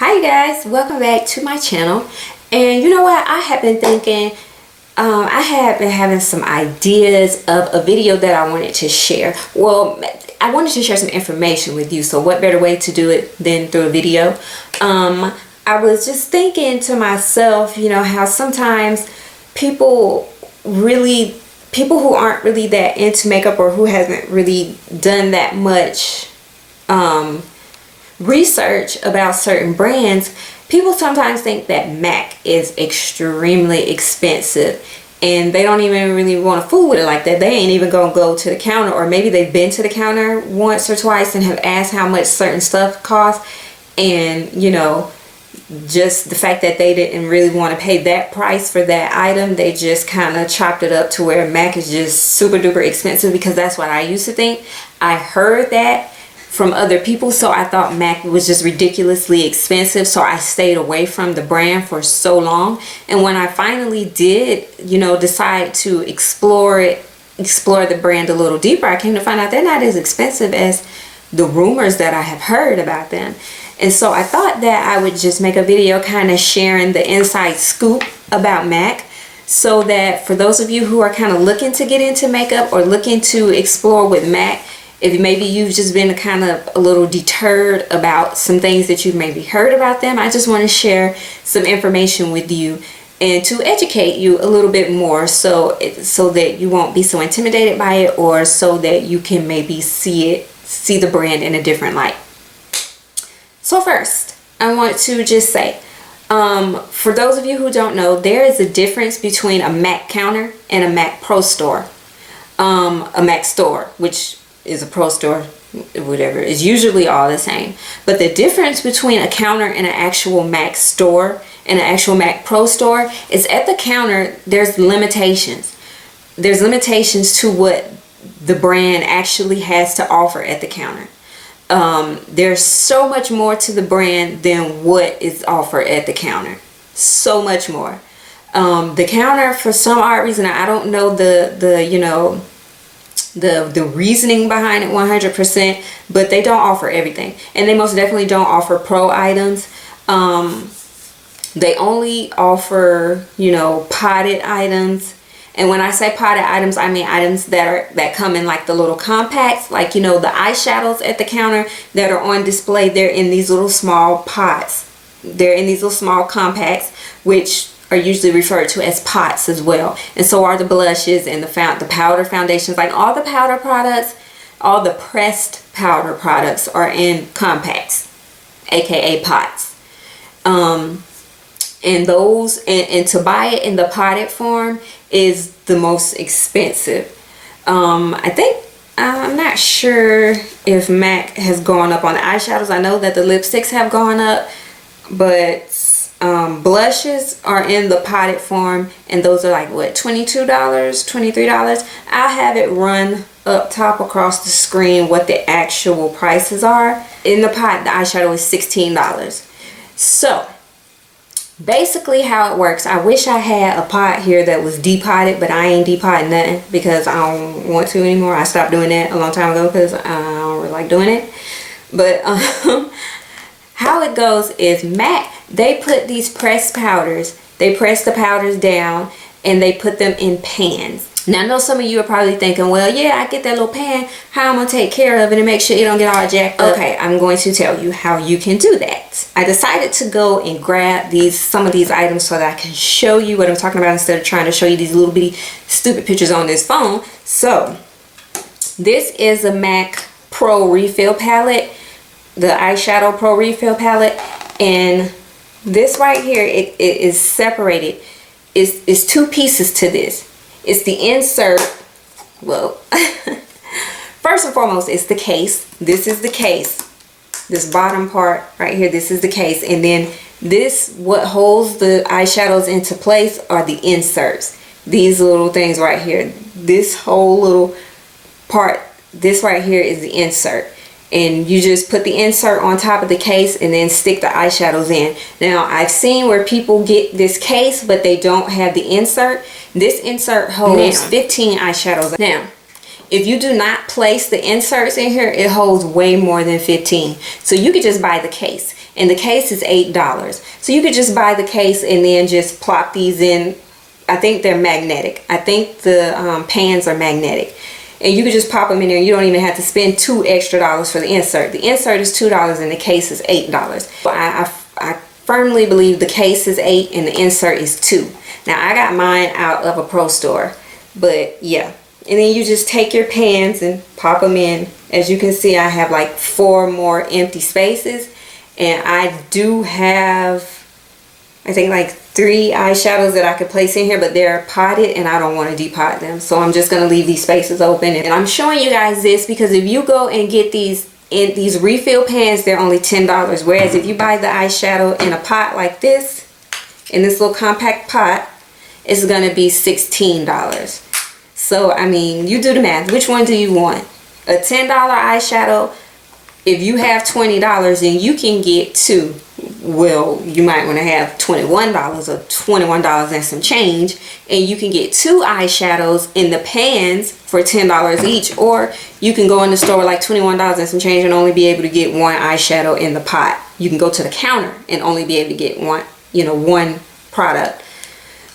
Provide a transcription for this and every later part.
Hi guys, welcome back to my channel. And you know what, I have been thinking, I have been having some ideas of a video that I wanted to share. Well, I wanted to share some information with you, so what better way to do it than through a video. I was just thinking to myself, you know, how sometimes people who aren't really that into makeup, or who hasn't really done that much research about certain brands, people sometimes think that MAC is extremely expensive and they don't even really want to fool with it like that. They ain't even gonna go to the counter, or maybe they've been to the counter once or twice and have asked how much certain stuff costs, and you know, just the fact that they didn't really want to pay that price for that item, they just kind of chopped it up to where MAC is just super duper expensive, because that's what I used to think. I heard that from other people, so I thought MAC was just ridiculously expensive, so I stayed away from the brand for so long. And when I finally did, you know, decide to explore the brand a little deeper, I came to find out they're not as expensive as the rumors that I have heard about them. And so I thought that I would just make a video kind of sharing the inside scoop about MAC, so that for those of you who are kind of looking to get into makeup or looking to explore with MAC, if maybe you've just been kind of a little deterred about some things that you've maybe heard about them, I just want to share some information with you and to educate you a little bit more, so that you won't be so intimidated by it, or so that you can maybe see the brand in a different light. So first, I want to just say, for those of you who don't know, there is a difference between a MAC counter and a MAC Pro store. A MAC store, which is a pro store, whatever, is usually all the same. But the difference between a counter and an actual MAC store and an actual MAC Pro store is, at the counter, there's limitations. There's limitations to what the brand actually has to offer at the counter. There's so much more to the brand than what is offered at the counter. So much more. The counter, for some odd reason, I don't know the reasoning behind it 100%, but they don't offer everything, and they most definitely don't offer pro items. They only offer, you know, potted items. And when I say potted items, I mean items that come in like the little compacts, like, you know, the eyeshadows at the counter that are on display. They're in these little small pots. They're in these little small compacts, which are usually referred to as pots as well. And so are the blushes and the powder foundations. Like, all the powder products, all the pressed powder products are in compacts, aka pots. And those, and to buy it in the potted form is the most expensive. I'm not sure if MAC has gone up on the eyeshadows. I know that the lipsticks have gone up, but blushes are in the potted form, and those are like, what, $22, $23? I'll have it run up top across the screen what the actual prices are. In the pot, the eyeshadow is $16. So basically how it works, I wish I had a pot here that was depotted, but I ain't depotting nothing because I don't want to anymore. I stopped doing that a long time ago because I don't really like doing it. But how it goes is, MAC, they put these pressed powders, they press the powders down and they put them in pans. Now, I know some of you are probably thinking, well, yeah, I get that little pan, how am I gonna take care of it and make sure it don't get all jacked up? Okay, I'm going to tell you how you can do that. I decided to go and grab some of these items so that I can show you what I'm talking about, instead of trying to show you these little bitty stupid pictures on this phone. So this is a MAC Pro refill palette, the eyeshadow Pro refill palette, and this right here, it is separated. It's two pieces to this. It's the insert. Well, first and foremost, it's the case. This is the case. This bottom part right here, this is the case. And then this, what holds the eyeshadows into place, are the inserts. These little things right here. This whole little part, this right here is the insert. And you just put the insert on top of the case and then stick the eyeshadows in. Now, I've seen where people get this case but they don't have the insert. This insert holds 15 eyeshadows. Now, if you do not place the inserts in here, it holds way more than 15. So you could just buy the case, and the case is $8. So you could just buy the case and then just plop these in. I think they're magnetic. I think the pans are magnetic. And you could just pop them in there. You don't even have to spend $2 extra for the insert. The insert is $2 and the case is $8. I firmly believe the case is $8 and the insert is $2. Now I got mine out of a pro store, but yeah. And then you just take your pans and pop them in. As you can see, I have like 4 more empty spaces, and I do have, I think, like 3 eyeshadows that I could place in here, but they're potted and I don't want to depot them, so I'm just going to leave these spaces open. And I'm showing you guys this because if you go and get these in these refill pans, they're only $10, whereas if you buy the eyeshadow in a pot like this, in this little compact pot, it's going to be $16. So I mean, you do the math. Which one do you want? A $10 eyeshadow? If you have $20, then you can get 2. Well, you might want to have $21 or $21 and some change, and you can get 2 eyeshadows in the pans for $10 each, or you can go in the store with like $21 and some change and only be able to get 1 eyeshadow in the pot. You can go to the counter and only be able to get one, you know, 1 product.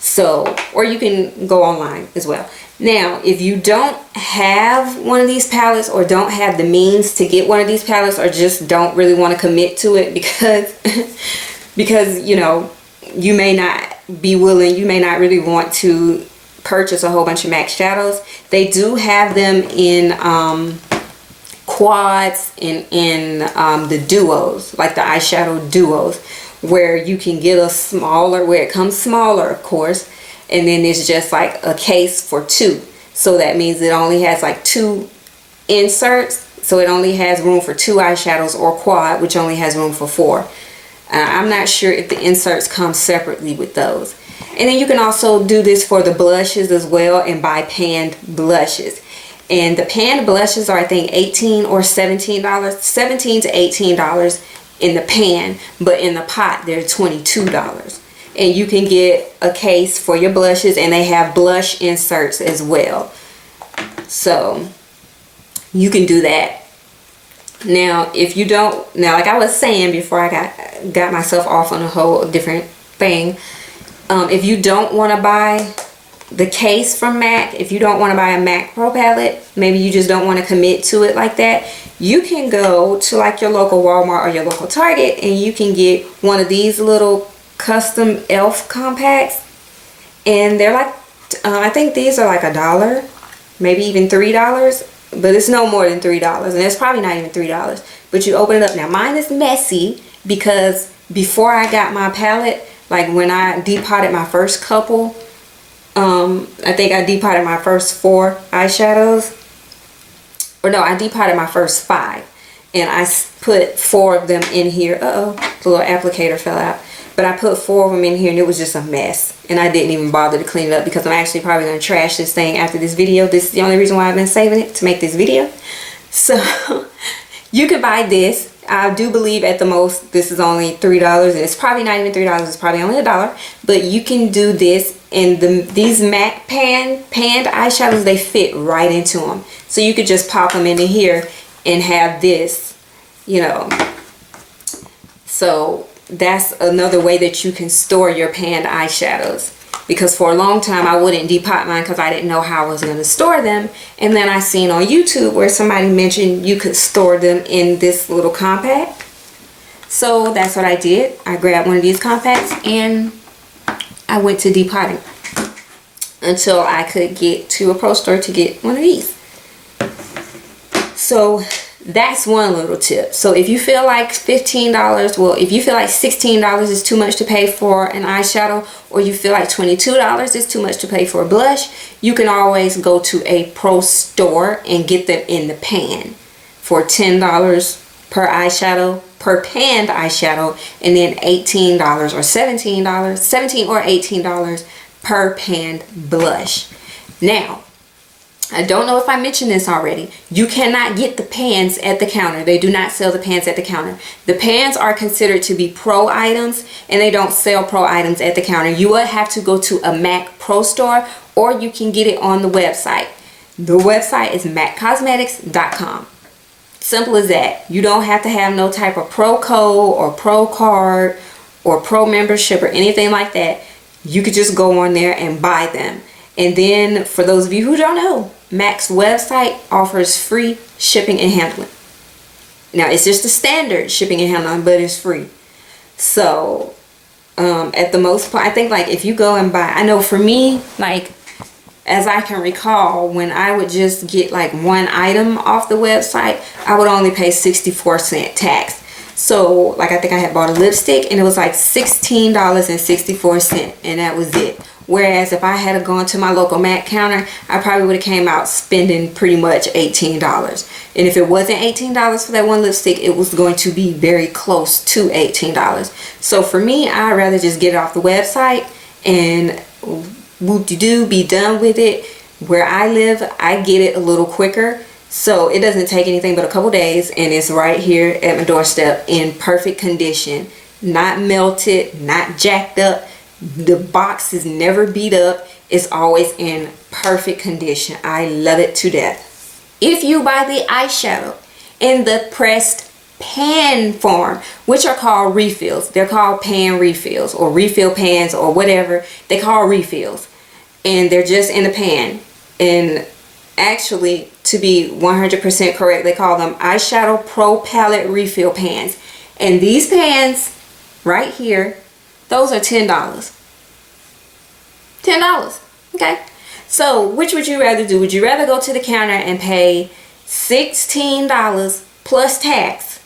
So, or you can go online as well. Now, if you don't have one of these palettes, or don't have the means to get one of these palettes, or just don't really want to commit to it because you know, you may not be willing, you may not really want to purchase a whole bunch of MAC shadows. They do have them in quads and in the duos, like the eyeshadow duos, where you can get a smaller, where it comes smaller, of course, and then it's just like a case for 2. So that means it only has like 2 inserts, so it only has room for 2 eyeshadows, or quad, which only has room for 4. I'm not sure if the inserts come separately with those. And then you can also do this for the blushes as well, and buy panned blushes. And the panned blushes are, I think, $18 or $17, $17 to $18 in the pan, but in the pot they're $22. And you can get a case for your blushes, and they have blush inserts as well. So you can do that. Now, if you don't, now like I was saying before I got myself off on a whole different thing, if you don't want to buy the case from MAC, if you don't want to buy a MAC Pro palette, maybe you just don't want to commit to it like that, you can go to like your local Walmart or your local Target, and you can get one of these little custom e.l.f. compacts, and they're like I think these are like $1, maybe even $3, but it's no more than $3, and it's probably not even $3. But you open it up. Now mine is messy because before I got my palette, like when I depotted my first couple, I think I depotted my first 4 eyeshadows, or no, I depotted my first 5, and I put 4 of them in here. The little applicator fell out. But I put 4 of them in here, and it was just a mess. And I didn't even bother to clean it up because I'm actually probably going to trash this thing after this video. This is the only reason why I've been saving it, to make this video. So you can buy this. I do believe at the most this is only $3, and it's probably not even $3. It's probably only $1. But you can do this, and these MAC panned eyeshadows, they fit right into them. So you could just pop them into here and have this, you know. So that's another way that you can store your panned eyeshadows, because for a long time I wouldn't depot mine because I didn't know how I was going to store them. And then I seen on YouTube where somebody mentioned you could store them in this little compact. So that's what I did. I grabbed one of these compacts and I went to depotting until I could get to a pro store to get one of these. So that's one little tip. So if you feel like $15, well, if you feel like $16 is too much to pay for an eyeshadow, or you feel like $22 is too much to pay for a blush, you can always go to a pro store and get them in the pan for $10 per eyeshadow, per panned eyeshadow, and then $18 or $17 or $18 per panned blush. Now, I don't know if I mentioned this already. You cannot get the pans at the counter. They do not sell the pans at the counter. The pans are considered to be pro items, and they don't sell pro items at the counter. You would have to go to a MAC Pro store, or you can get it on the website. The website is maccosmetics.com. Simple as that. You don't have to have no type of pro code or pro card or pro membership or anything like that. You could just go on there and buy them. And then for those of you who don't know, MAC's website offers free shipping and handling. Now it's just the standard shipping and handling, but it's free. So at the most part, I think like if you go and buy, I know for me, like as I can recall, when I would just get like one item off the website, I would only pay 64-cent tax. So like I think I had bought a lipstick and it was like $16.64 and that was it. Whereas if I had gone to my local MAC counter, I probably would have came out spending pretty much $18. And if it wasn't $18 for that one lipstick, it was going to be very close to $18. So for me, I'd rather just get it off the website and whoop-de-doo, be done with it. Where I live, I get it a little quicker. So it doesn't take anything but a couple days and it's right here at my doorstep in perfect condition. Not melted, not jacked up. The box is never beat up. It's always in perfect condition. I love it to death. If you buy the eyeshadow in the pressed pan form, which are called refills, they're called pan refills or refill pans or whatever they call refills, and they're just in a pan. And actually, to be 100% correct, they call them eyeshadow pro palette refill pans. And these pans right here, those are $10. $10. Okay. So which would you rather do? Would you rather go to the counter and pay $16 plus tax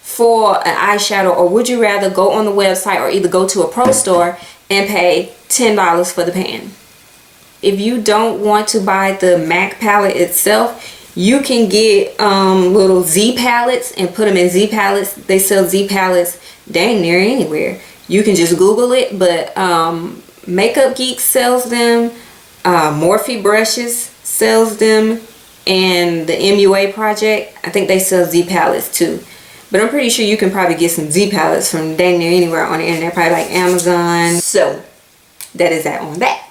for an eyeshadow, or would you rather go on the website or either go to a pro store and pay $10 for the pan? If you don't want to buy the MAC palette itself, you can get little Z palettes and put them in Z palettes. They sell Z palettes dang near anywhere. You can just Google it, but Makeup Geek sells them. Morphe Brushes sells them, and the MUA Project, I think they sell Z palettes too. But I'm pretty sure you can probably get some Z palettes from dang near anywhere on the internet, probably like Amazon. So that is that on that.